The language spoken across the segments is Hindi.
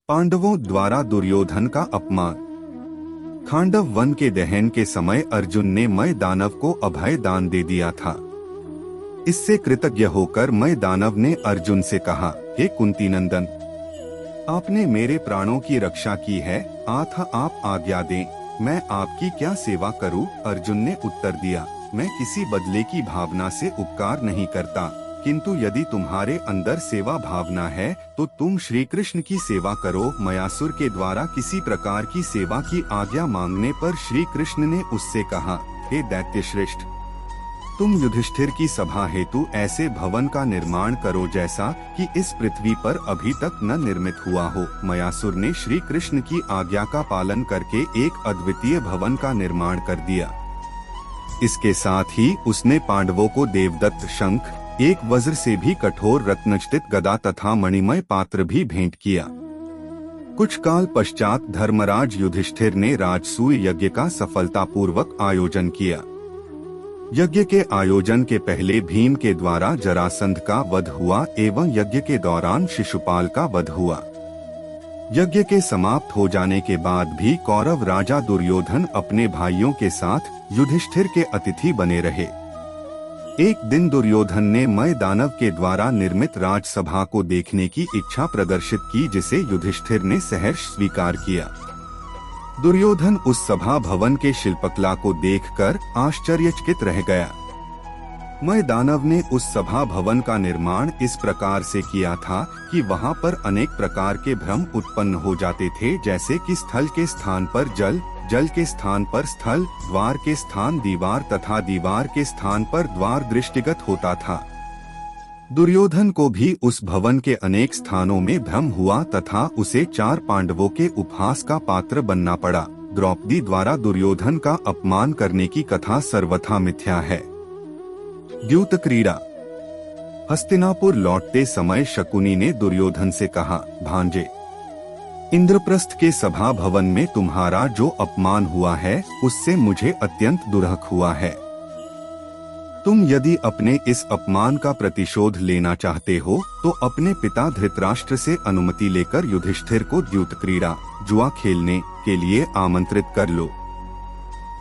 पांडवों द्वारा दुर्योधन का अपमान। खांडव वन के दहन के समय अर्जुन ने मय दानव को अभय दान दे दिया था। इससे कृतज्ञ होकर मय दानव ने अर्जुन से कहा, हे कुंती नंदन, आपने मेरे प्राणों की रक्षा की है, अतः आप आज्ञा दें, मैं आपकी क्या सेवा करूं? अर्जुन ने उत्तर दिया, मैं किसी बदले की भावना से उपकार नहीं करता, किंतु यदि तुम्हारे अंदर सेवा भावना है तो तुम श्री कृष्ण की सेवा करो। मयासुर के द्वारा किसी प्रकार की सेवा की आज्ञा मांगने पर श्री कृष्ण ने उससे कहा, हे दैत्य श्रेष्ठ, तुम युधिष्ठिर की सभा हेतु ऐसे भवन का निर्माण करो जैसा कि इस पृथ्वी पर अभी तक न निर्मित हुआ हो। मयासुर ने श्री कृष्ण की आज्ञा का पालन करके एक अद्वितीय भवन का निर्माण कर दिया। इसके साथ ही उसने पांडवों को देवदत्त शंख, एक वज्र से भी कठोर रत्नजटित गदा तथा मणिमय पात्र भी भेंट किया। कुछ काल पश्चात धर्मराज युधिष्ठिर ने राजसूय यज्ञ का सफलतापूर्वक आयोजन किया। यज्ञ के आयोजन के पहले भीम के द्वारा जरासंध का वध हुआ एवं यज्ञ के दौरान शिशुपाल का वध हुआ। यज्ञ के समाप्त हो जाने के बाद भी कौरव राजा दुर्योधन अपने भाइयों के साथ युधिष्ठिर के अतिथि बने रहे। एक दिन दुर्योधन ने मय दानव के द्वारा निर्मित राजसभा को देखने की इच्छा प्रदर्शित की, जिसे युधिष्ठिर ने सहर्ष स्वीकार किया। दुर्योधन उस सभा भवन के शिल्पकला को देखकर आश्चर्यचकित रह गया। मय दानव ने उस सभा भवन का निर्माण इस प्रकार से किया था कि वहां पर अनेक प्रकार के भ्रम उत्पन्न हो जाते थे, जैसे कि स्थल के स्थान पर जल, जल के स्थान पर स्थल, द्वार के स्थान दीवार तथा दीवार के स्थान पर द्वार दृष्टिगत होता था। दुर्योधन को भी उस भवन के अनेक स्थानों में भ्रम हुआ तथा उसे 4 पांडवों के उपहास का पात्र बनना पड़ा। द्रौपदी द्वारा दुर्योधन का अपमान करने की कथा सर्वथा मिथ्या है। द्यूत क्रीड़ा। हस्तिनापुर लौटते समय शकुनी ने दुर्योधन से कहा, भांजे, इंद्रप्रस्थ के सभा भवन में तुम्हारा जो अपमान हुआ है उससे मुझे अत्यंत दुरहक हुआ है। तुम यदि अपने इस अपमान का प्रतिशोध लेना चाहते हो तो अपने पिता धृतराष्ट्र से अनुमति लेकर युधिष्ठिर को द्यूत क्रीड़ा, जुआ खेलने के लिए आमंत्रित कर लो।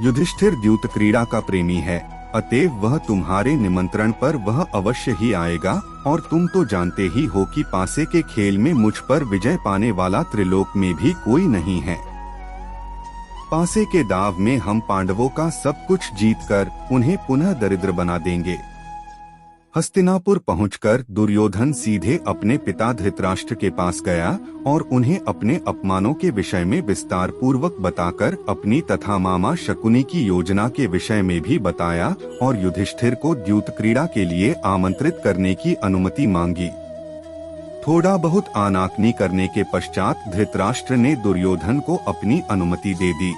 युधिष्ठिर द्यूत क्रीड़ा का प्रेमी है, अतएव वह तुम्हारे निमंत्रण पर वह अवश्य ही आएगा, और तुम तो जानते ही हो कि पासे के खेल में मुझ पर विजय पाने वाला त्रिलोक में भी कोई नहीं है। पासे के दाव में हम पांडवों का सब कुछ जीतकर उन्हें पुनः दरिद्र बना देंगे। हस्तिनापुर पहुंचकर दुर्योधन सीधे अपने पिता धृतराष्ट्र के पास गया और उन्हें अपने अपमानों के विषय में विस्तार पूर्वक बताकर अपनी तथा मामा शकुनी की योजना के विषय में भी बताया और युधिष्ठिर को द्यूत क्रीड़ा के लिए आमंत्रित करने की अनुमति मांगी। थोड़ा बहुत आनाकानी करने के पश्चात धृतराष्ट्र ने दुर्योधन को अपनी अनुमति दे दी।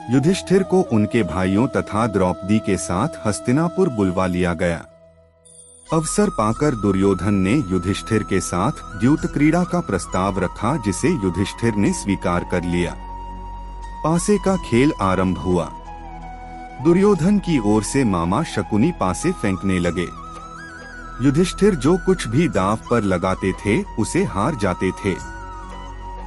युधिष्ठिर को उनके भाइयों तथा द्रौपदी के साथ हस्तिनापुर बुलवा लिया गया। अवसर पाकर दुर्योधन ने युधिष्ठिर के साथ द्यूत क्रीड़ा का प्रस्ताव रखा, जिसे युधिष्ठिर ने स्वीकार कर लिया। पासे का खेल आरंभ हुआ। दुर्योधन की ओर से मामा शकुनी पासे फेंकने लगे। युधिष्ठिर जो कुछ भी दांव पर लगाते थे उसे हार जाते थे।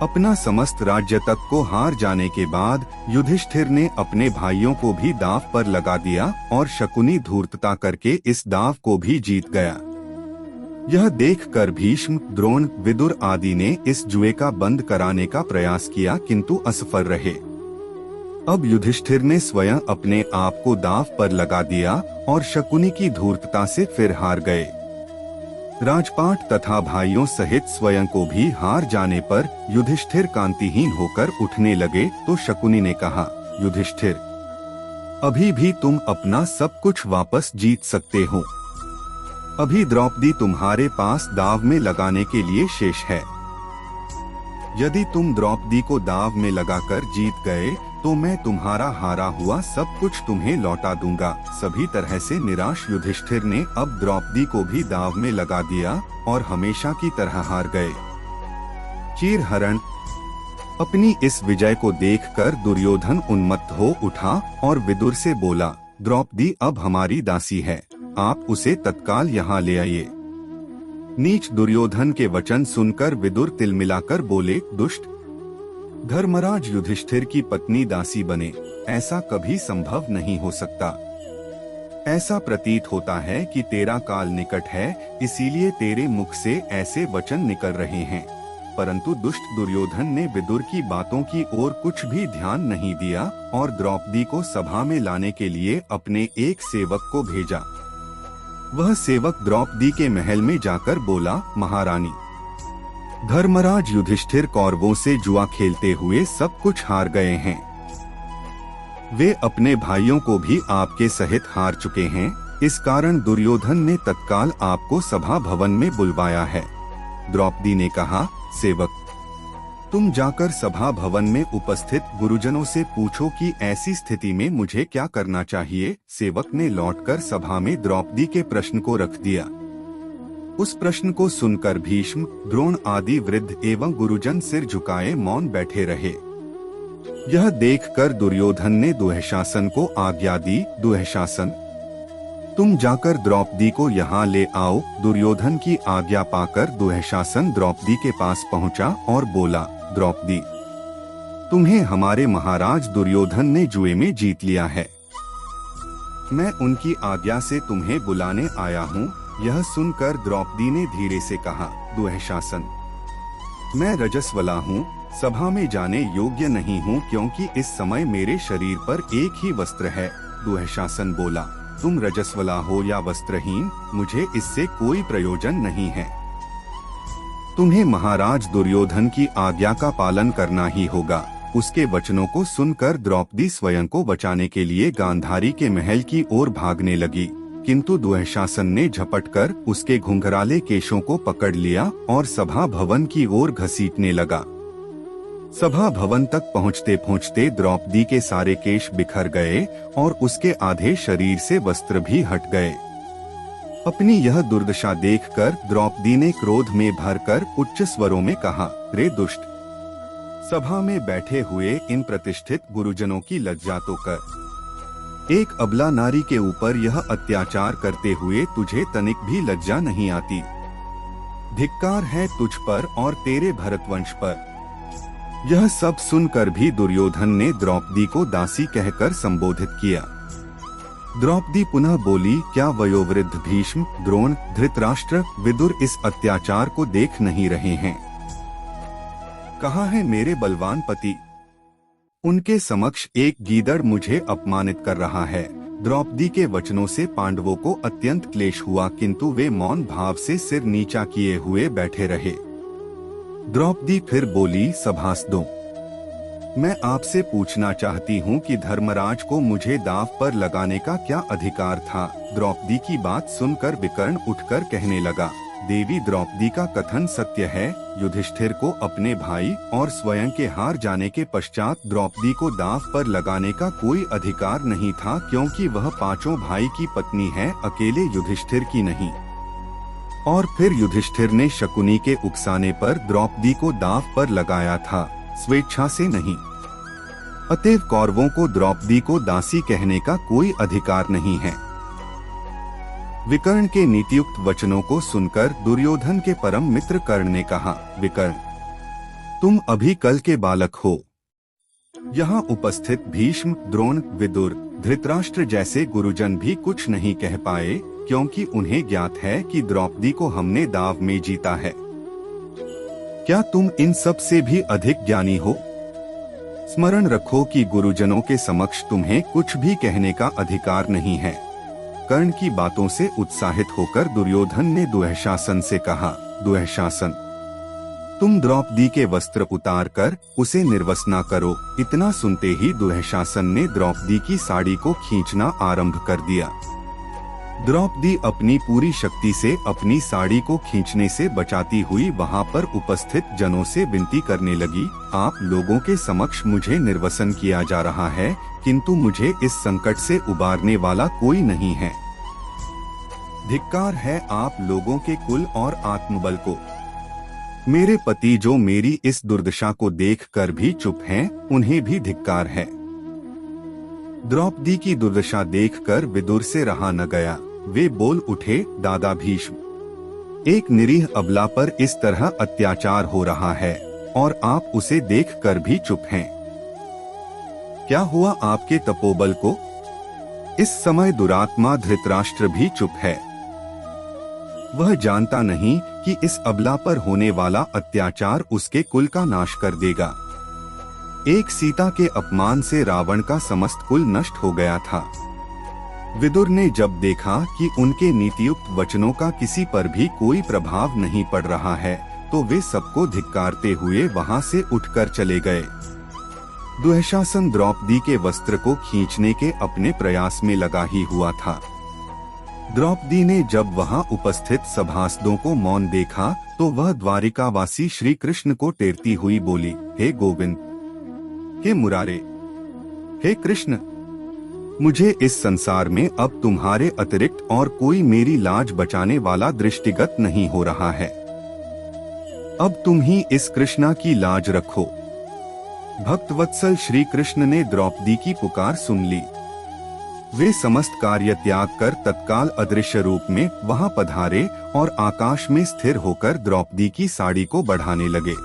अपना समस्त राज्य तक को हार जाने के बाद युधिष्ठिर ने अपने भाइयों को भी दांव पर लगा दिया और शकुनी धूर्तता करके इस दांव को भी जीत गया। यह देखकर भीष्म, द्रोण, विदुर आदि ने इस जुए का बंद कराने का प्रयास किया, किंतु असफल रहे। अब युधिष्ठिर ने स्वयं अपने आप को दांव पर लगा दिया और शकुनी की धूर्तता से फिर हार गए। राजपाट तथा भाइयों सहित स्वयं को भी हार जाने पर युधिष्ठिर कांतिहीन होकर उठने लगे तो शकुनी ने कहा, युधिष्ठिर, अभी भी तुम अपना सब कुछ वापस जीत सकते हो। अभी द्रौपदी तुम्हारे पास दाव में लगाने के लिए शेष है। यदि तुम द्रौपदी को दाव में लगाकर जीत गए तो मैं तुम्हारा हारा हुआ सब कुछ तुम्हें लौटा दूंगा। सभी तरह से निराश युधिष्ठिर ने अब द्रौपदी को भी दाव में लगा दिया और हमेशा की तरह हार गए। चीरहरण। अपनी इस विजय को देखकर दुर्योधन उन्मत्त हो उठा और विदुर से बोला, द्रौपदी अब हमारी दासी है, आप उसे तत्काल यहाँ ले आइए। नीच दुर्योधन के वचन सुनकर विदुर तिलमिलाकर बोले, दुष्ट, धर्मराज युधिष्ठिर की पत्नी दासी बने, ऐसा कभी संभव नहीं हो सकता। ऐसा प्रतीत होता है कि तेरा काल निकट है, इसीलिए तेरे मुख से ऐसे वचन निकल रहे हैं। परंतु दुष्ट दुर्योधन ने विदुर की बातों की ओर कुछ भी ध्यान नहीं दिया और द्रौपदी को सभा में लाने के लिए अपने एक सेवक को भेजा। वह सेवक द्रौपदी के महल में जाकर बोला, महारानी, धर्मराज युधिष्ठिर कौरवों से जुआ खेलते हुए सब कुछ हार गए हैं। वे अपने भाइयों को भी आपके सहित हार चुके हैं। इस कारण दुर्योधन ने तत्काल आपको सभा भवन में बुलवाया है। द्रौपदी ने कहा, सेवक, तुम जाकर सभा भवन में उपस्थित गुरुजनों से पूछो कि ऐसी स्थिति में मुझे क्या करना चाहिए। सेवक ने लौटकर सभा में द्रौपदी के प्रश्न को रख दिया। उस प्रश्न को सुनकर भीष्म, द्रोण आदि वृद्ध एवं गुरुजन सिर झुकाए मौन बैठे रहे। यह देखकर दुर्योधन ने दुःशासन को आज्ञा दी, दुःशासन, तुम जाकर द्रौपदी को यहाँ ले आओ। दुर्योधन की आज्ञा पाकर दुःशासन द्रौपदी के पास पहुँचा और बोला, द्रौपदी, तुम्हें हमारे महाराज दुर्योधन ने जुए में जीत लिया है। मैं उनकी आज्ञा से तुम्हें बुलाने आया हूँ। यह सुनकर द्रौपदी ने धीरे से कहा, दुःशासन, मैं रजस्वला हूँ, सभा में जाने योग्य नहीं हूँ, क्योंकि इस समय मेरे शरीर पर एक ही वस्त्र है। दुःशासन बोला, तुम रजस्वला हो या वस्त्रहीन, मुझे इससे कोई प्रयोजन नहीं है। तुम्हें महाराज दुर्योधन की आज्ञा का पालन करना ही होगा। उसके वचनों को सुनकर द्रौपदी स्वयं को बचाने के लिए गांधारी के महल की ओर भागने लगी, किंतु दुःशासन ने झपटकर उसके घुंघराले केशों को पकड़ लिया और सभा भवन की ओर घसीटने लगा। सभा भवन तक पहुँचते पहुँचते द्रौपदी के सारे केश बिखर गए और उसके आधे शरीर से वस्त्र भी हट गए। अपनी यह दुर्दशा देखकर द्रौपदी ने क्रोध में भरकर उच्च स्वरों में कहा, रे दुष्ट, सभा में बैठे हुए इन प्रतिष्ठित गुरुजनों की लज्जा तो कर। एक अबला नारी के ऊपर यह अत्याचार करते हुए तुझे तनिक भी लज्जा नहीं आती। धिक्कार है तुझ पर और तेरे भरतवंश पर। यह सब सुनकर भी दुर्योधन ने द्रौपदी को दासी कहकर संबोधित किया। द्रौपदी पुनः बोली, क्या वयोवृद्ध भीष्म, द्रोण, धृतराष्ट्र, विदुर इस अत्याचार को देख नहीं रहे हैं? कहाँ है मेरे बलवान पति? उनके समक्ष एक गीदड़ मुझे अपमानित कर रहा है। द्रौपदी के वचनों से पांडवों को अत्यंत क्लेश हुआ, किंतु वे मौन भाव से सिर नीचा किए हुए बैठे रहे। द्रौपदी फिर बोली, सभासदों, मैं आपसे पूछना चाहती हूँ कि धर्मराज को मुझे दांव पर लगाने का क्या अधिकार था? द्रौपदी की बात सुनकर विकर्ण उठकर कहने लगा, देवी द्रौपदी का कथन सत्य है। युधिष्ठिर को अपने भाई और स्वयं के हार जाने के पश्चात द्रौपदी को दांव पर लगाने का कोई अधिकार नहीं था, क्योंकि वह पांचों भाई की पत्नी है, अकेले युधिष्ठिर की नहीं। और फिर युधिष्ठिर ने शकुनी के उकसाने पर द्रौपदी को दांव पर लगाया था, स्वेच्छा से नहीं। अतएव कौरवों को द्रौपदी को दासी कहने का कोई अधिकार नहीं है। विकर्ण के नीतियुक्त वचनों को सुनकर दुर्योधन के परम मित्र कर्ण ने कहा, विकर्ण, तुम अभी कल के बालक हो। यहाँ उपस्थित भीष्म, द्रोण, विदुर, धृतराष्ट्र जैसे गुरुजन भी कुछ नहीं कह पाए, क्योंकि उन्हें ज्ञात है कि द्रौपदी को हमने दांव में जीता है। क्या तुम इन सब से भी अधिक ज्ञानी हो? स्मरण रखो कि गुरुजनों के समक्ष तुम्हें कुछ भी कहने का अधिकार नहीं है। कर्ण की बातों से उत्साहित होकर दुर्योधन ने दुःशासन से कहा, दुःशासन, तुम द्रौपदी के वस्त्र उतार कर उसे निर्वसना करो। इतना सुनते ही दुःशासन ने द्रौपदी की साड़ी को खींचना आरंभ कर दिया। द्रौपदी अपनी पूरी शक्ति से अपनी साड़ी को खींचने से बचाती हुई वहां पर उपस्थित जनों से विनती करने लगी, आप लोगों के समक्ष मुझे निर्वसन किया जा रहा है, किंतु मुझे इस संकट से उबारने वाला कोई नहीं है। धिक्कार है आप लोगों के कुल और आत्मबल को। मेरे पति जो मेरी इस दुर्दशा को देखकर भी चुप हैं, उन्हें भी धिक्कार है। द्रौपदी की दुर्दशा देखकर विदुर से रहा न गया। वे बोल उठे, दादा भीष्म, एक निरीह अबला पर इस तरह अत्याचार हो रहा है और आप उसे देखकर भी चुप हैं। क्या हुआ आपके तपोबल को? इस समय दुरात्मा धृतराष्ट्र भी चुप है। वह जानता नहीं कि इस अबला पर होने वाला अत्याचार उसके कुल का नाश कर देगा। एक सीता के अपमान से रावण का समस्त कुल नष्ट हो गया था। विदुर ने जब देखा कि उनके नीतियुक्त वचनों का किसी पर भी कोई प्रभाव नहीं पड़ रहा है, तो वे सबको धिक्कारते हुए वहां से उठकर चले गए। दुःशासन द्रौपदी के वस्त्र को खींचने के अपने प्रयास में लगा ही हुआ था। द्रौपदी ने जब वहां उपस्थित सभासदों को मौन देखा, तो वह द्वारिकावासी श्री कृष्ण को टेरती हुई बोली, हे गोविंद, हे मुरारे, हे कृष्ण, मुझे इस संसार में अब तुम्हारे अतिरिक्त और कोई मेरी लाज बचाने वाला दृष्टिगत नहीं हो रहा है। अब तुम ही इस कृष्णा की लाज रखो। भक्तवत्सल श्री कृष्ण ने द्रौपदी की पुकार सुन ली। वे समस्त कार्य त्याग कर तत्काल अदृश्य रूप में वहां पधारे और आकाश में स्थिर होकर द्रौपदी की साड़ी को बढ़ाने लगे।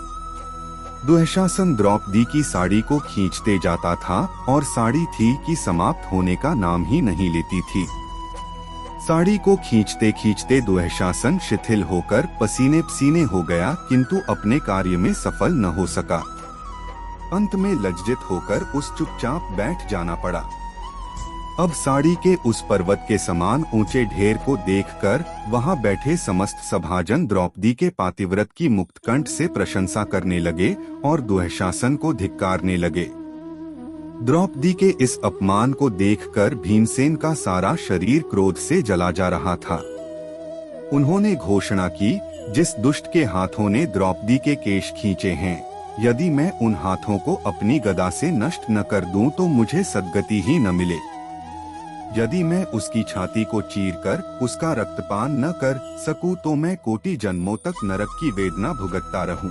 दुःशासन द्रौपदी की साड़ी को खींचते जाता था और साड़ी थी कि समाप्त होने का नाम ही नहीं लेती थी। साड़ी को खींचते खींचते दुःशासन शिथिल होकर पसीने पसीने हो गया, किंतु अपने कार्य में सफल न हो सका। अंत में लज्जित होकर उस चुपचाप बैठ जाना पड़ा। अब साड़ी के उस पर्वत के समान ऊंचे ढेर को देखकर वहां बैठे समस्त सभाजन द्रौपदी के पातिव्रत की मुक्तकंठ से प्रशंसा करने लगे और दुःशासन को धिक्कारने लगे। द्रौपदी के इस अपमान को देखकर भीमसेन का सारा शरीर क्रोध से जला जा रहा था। उन्होंने घोषणा की, जिस दुष्ट के हाथों ने द्रौपदी के केश खींचे हैं, यदि मैं उन हाथों को अपनी गदा से नष्ट न कर दूं तो मुझे सद्गति ही न मिले। यदि मैं उसकी छाती को चीरकर उसका रक्तपान न कर सकूं तो मैं कोटि जन्मों तक नरक की वेदना भुगतता रहूं।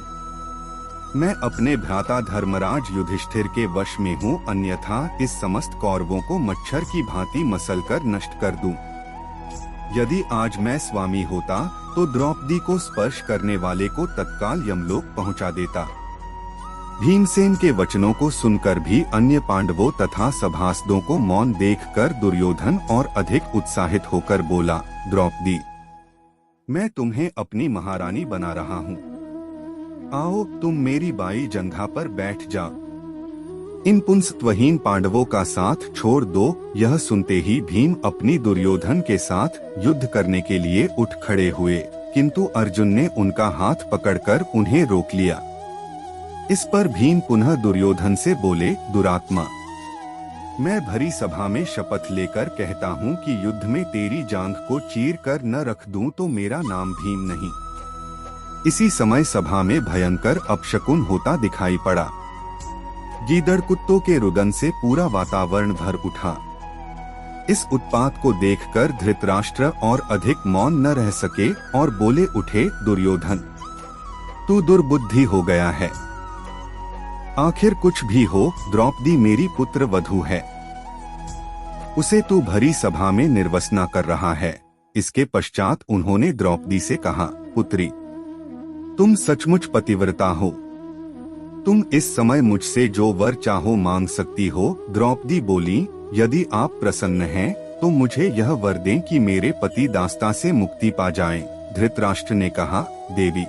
मैं अपने भ्राता धर्मराज युधिष्ठिर के वश में हूं, अन्यथा इस समस्त कौरवों को मच्छर की भांति मसलकर नष्ट कर दूं। यदि आज मैं स्वामी होता तो द्रौपदी को स्पर्श करने वाले को तत्काल यमलोक पहुंचा देता। भीमसेन के वचनों को सुनकर भी अन्य पांडवों तथा सभासदों को मौन देखकर दुर्योधन और अधिक उत्साहित होकर बोला, द्रौपदी, मैं तुम्हें अपनी महारानी बना रहा हूँ। आओ तुम मेरी बाई जंघा पर बैठ जाओ। इन पुंसत्वहीन पांडवों का साथ छोड़ दो। यह सुनते ही भीम अपनी दुर्योधन के साथ युद्ध करने के लिए उठ खड़े हुए, किंतु अर्जुन ने उनका हाथ पकड़कर उन्हें रोक लिया। इस पर भीम पुनः दुर्योधन से बोले, दुरात्मा, मैं भरी सभा में शपथ लेकर कहता हूँ कि युद्ध में तेरी जांघ को चीर कर न रख दूं तो मेरा नाम भीम नहीं। इसी समय सभा में भयंकर अपशकुन होता दिखाई पड़ा। गीदड़ कुत्तों के रुदन से पूरा वातावरण भर उठा। इस उत्पात को देखकर धृतराष्ट्र और अधिक मौन न रह सके और बोले उठे, दुर्योधन, तू दुर्बुद्धि हो गया है। आखिर कुछ भी हो, द्रौपदी मेरी पुत्र वधू है। उसे तू भरी सभा में निर्वसना कर रहा है। इसके पश्चात उन्होंने द्रौपदी से कहा, पुत्री, तुम सचमुच पतिव्रता हो। तुम इस समय मुझसे जो वर चाहो मांग सकती हो। द्रौपदी बोली, यदि आप प्रसन्न हैं तो मुझे यह वर दें कि मेरे पति दास्ता से मुक्ति पा जाएं। धृतराष्ट्र ने कहा, देवी,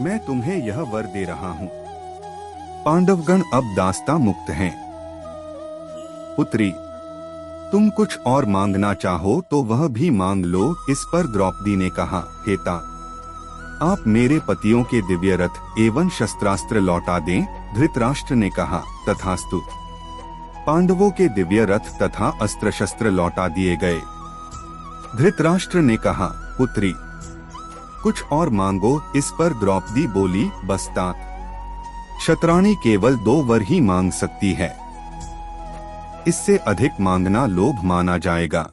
मैं तुम्हें यह वर दे रहा हूँ। पांडवगण अब दास्ता मुक्त हैं। पुत्री, तुम कुछ और मांगना चाहो तो वह भी मांग लो। इस पर द्रौपदी ने कहा, हेता, आप मेरे पतियों के दिव्य रथ एवं शस्त्रास्त्र लौटा दें। धृतराष्ट्र ने कहा, तथास्तु। पांडवों के दिव्य रथ तथा अस्त्र शस्त्र लौटा दिए गए। धृतराष्ट्र ने कहा, पुत्री, कुछ और मांगो। इस पर द्रौपदी बोली, बस तात। क्षत्राणी केवल 2 वर ही मांग सकती है। इससे अधिक मांगना लोभ माना जाएगा।